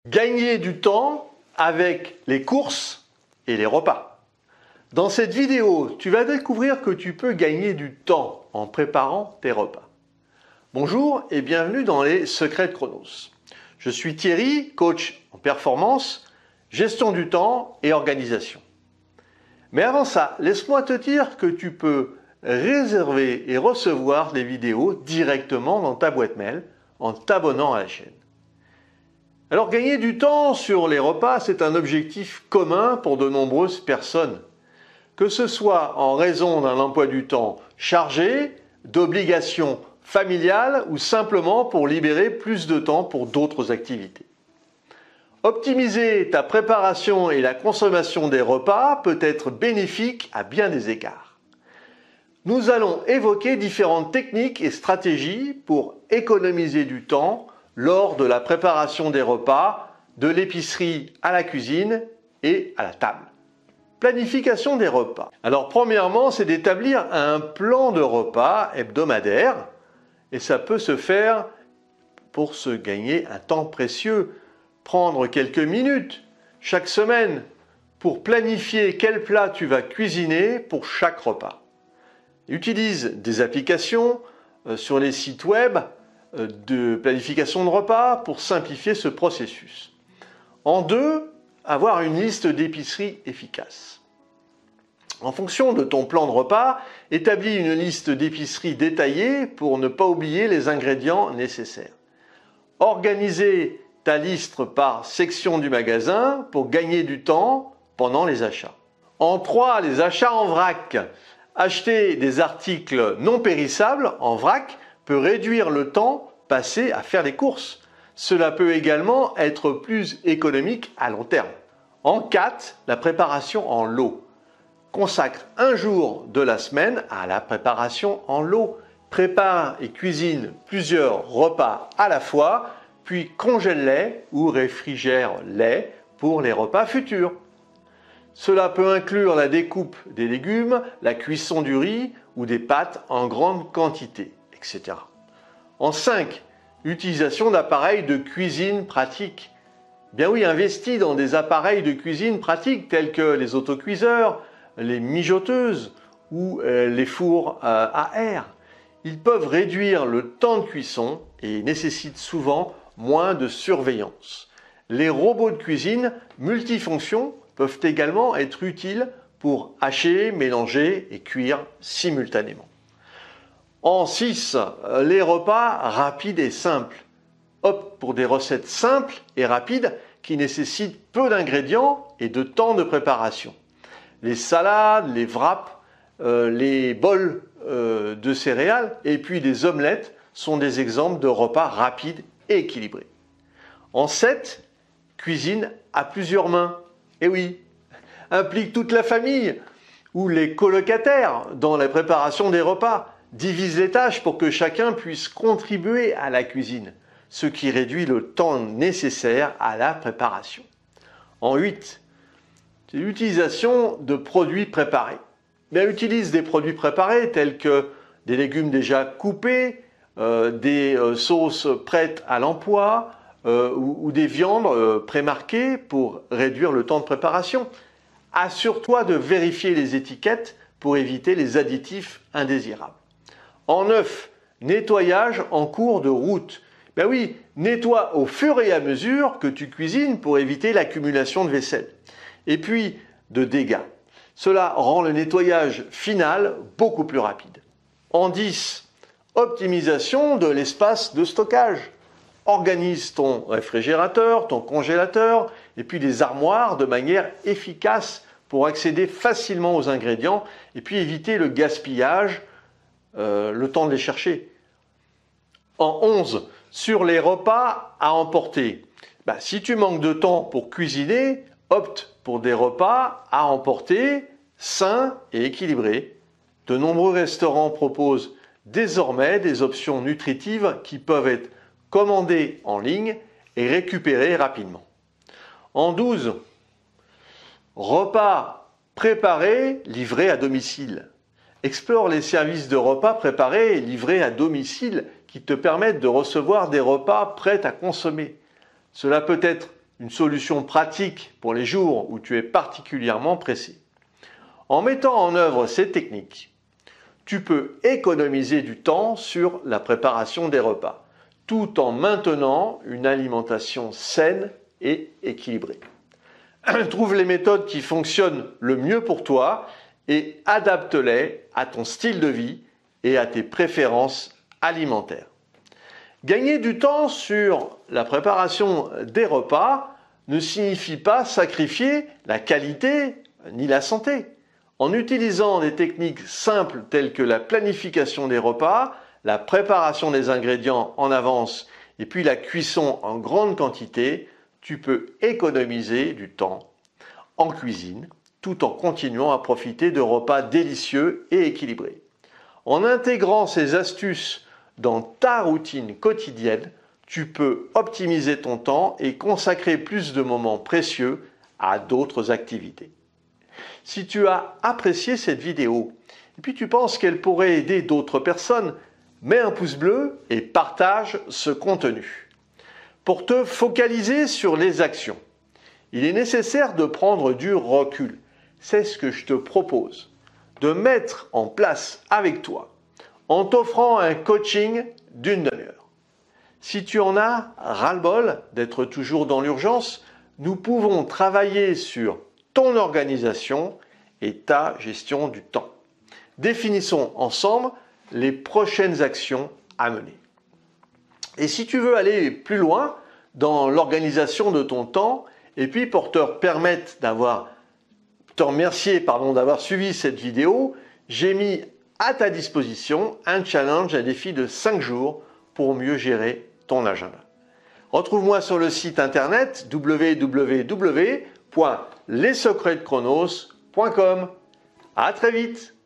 Gagner du temps avec les courses et les repas. Dans cette vidéo, tu vas découvrir que tu peux gagner du temps en préparant tes repas. Bonjour et bienvenue dans les Secrets de Chronos. Je suis Thierry, coach en performance, gestion du temps et organisation. Mais avant ça, laisse-moi te dire que tu peux réserver et recevoir les vidéos directement dans ta boîte mail en t'abonnant à la chaîne. Alors gagner du temps sur les repas, c'est un objectif commun pour de nombreuses personnes. Que ce soit en raison d'un emploi du temps chargé, d'obligations familiales ou simplement pour libérer plus de temps pour d'autres activités. Optimiser ta préparation et la consommation des repas peut être bénéfique à bien des égards. Nous allons évoquer différentes techniques et stratégies pour économiser du temps lors de la préparation des repas, de l'épicerie à la cuisine et à la table. Planification des repas. Alors premièrement, c'est d'établir un plan de repas hebdomadaire et ça peut se faire pour se gagner un temps précieux. Prendre quelques minutes chaque semaine pour planifier quel plat tu vas cuisiner pour chaque repas. Utilise des applications sur les sites web de planification de repas pour simplifier ce processus. En deux, avoir une liste d'épicerie efficace. En fonction de ton plan de repas, établis une liste d'épicerie détaillée pour ne pas oublier les ingrédients nécessaires. Organisez ta liste par section du magasin pour gagner du temps pendant les achats. En 3, les achats en vrac. Acheter des articles non périssables en vrac peut réduire le temps passé à faire les courses. Cela peut également être plus économique à long terme. En 4, la préparation en lot. Consacre un jour de la semaine à la préparation en lot. Prépare et cuisine plusieurs repas à la fois, puis congèle-les ou réfrigère-les pour les repas futurs. Cela peut inclure la découpe des légumes, la cuisson du riz ou des pâtes en grande quantité, etc. En 5, utilisation d'appareils de cuisine pratiques. Bien oui, investis dans des appareils de cuisine pratiques tels que les autocuiseurs, les mijoteuses ou les fours à air. Ils peuvent réduire le temps de cuisson et nécessitent souvent moins de surveillance. Les robots de cuisine multifonctions peuvent également être utiles pour hacher, mélanger et cuire simultanément. En 6, les repas rapides et simples. Opte pour des recettes simples et rapides qui nécessitent peu d'ingrédients et de temps de préparation. Les salades, les wraps, les bols de céréales et puis des omelettes sont des exemples de repas rapides et équilibrés. En 7, cuisine à plusieurs mains. Et oui, implique toute la famille ou les colocataires dans la préparation des repas. Divise les tâches pour que chacun puisse contribuer à la cuisine, ce qui réduit le temps nécessaire à la préparation. En 8, c'est l'utilisation de produits préparés. Bien, utilise des produits préparés tels que des légumes déjà coupés, des sauces prêtes à l'emploi ou des viandes prémarquées pour réduire le temps de préparation. Assure-toi de vérifier les étiquettes pour éviter les additifs indésirables. En 9, nettoyage en cours de route. Ben oui, nettoie au fur et à mesure que tu cuisines pour éviter l'accumulation de vaisselle. Et puis, de dégâts. Cela rend le nettoyage final beaucoup plus rapide. En 10, optimisation de l'espace de stockage. Organise ton réfrigérateur, ton congélateur et puis des armoires de manière efficace pour accéder facilement aux ingrédients et puis éviter le gaspillage, le temps de les chercher. En 11, sur les repas à emporter. Si tu manques de temps pour cuisiner, opte pour des repas à emporter sains et équilibrés. De nombreux restaurants proposent désormais des options nutritives qui peuvent être commandées en ligne et récupérées rapidement. En 12, repas préparés, livrés à domicile. Explore les services de repas préparés et livrés à domicile qui te permettent de recevoir des repas prêts à consommer. Cela peut être une solution pratique pour les jours où tu es particulièrement pressé. En mettant en œuvre ces techniques, tu peux économiser du temps sur la préparation des repas, tout en maintenant une alimentation saine et équilibrée. Trouve les méthodes qui fonctionnent le mieux pour toi et adapte-les à ton style de vie et à tes préférences alimentaires. Gagner du temps sur la préparation des repas ne signifie pas sacrifier la qualité ni la santé. En utilisant des techniques simples telles que la planification des repas, la préparation des ingrédients en avance et puis la cuisson en grande quantité, tu peux économiser du temps en cuisine tout en continuant à profiter de repas délicieux et équilibrés. En intégrant ces astuces dans ta routine quotidienne, tu peux optimiser ton temps et consacrer plus de moments précieux à d'autres activités. Si tu as apprécié cette vidéo et puis tu penses qu'elle pourrait aider d'autres personnes, mets un pouce bleu et partage ce contenu. Pour te focaliser sur les actions, il est nécessaire de prendre du recul. C'est ce que je te propose de mettre en place avec toi en t'offrant un coaching d'une demi-heure. Si tu en as ras-le-bol d'être toujours dans l'urgence, nous pouvons travailler sur ton organisation et ta gestion du temps. Définissons ensemble les prochaines actions à mener. Et si tu veux aller plus loin dans l'organisation de ton temps, et puis pour te remercier d'avoir suivi cette vidéo, j'ai mis à ta disposition un challenge, un défi de 5 jours pour mieux gérer ton agenda. Retrouve-moi sur le site internet www.lessecretsdechronos.com. À très vite!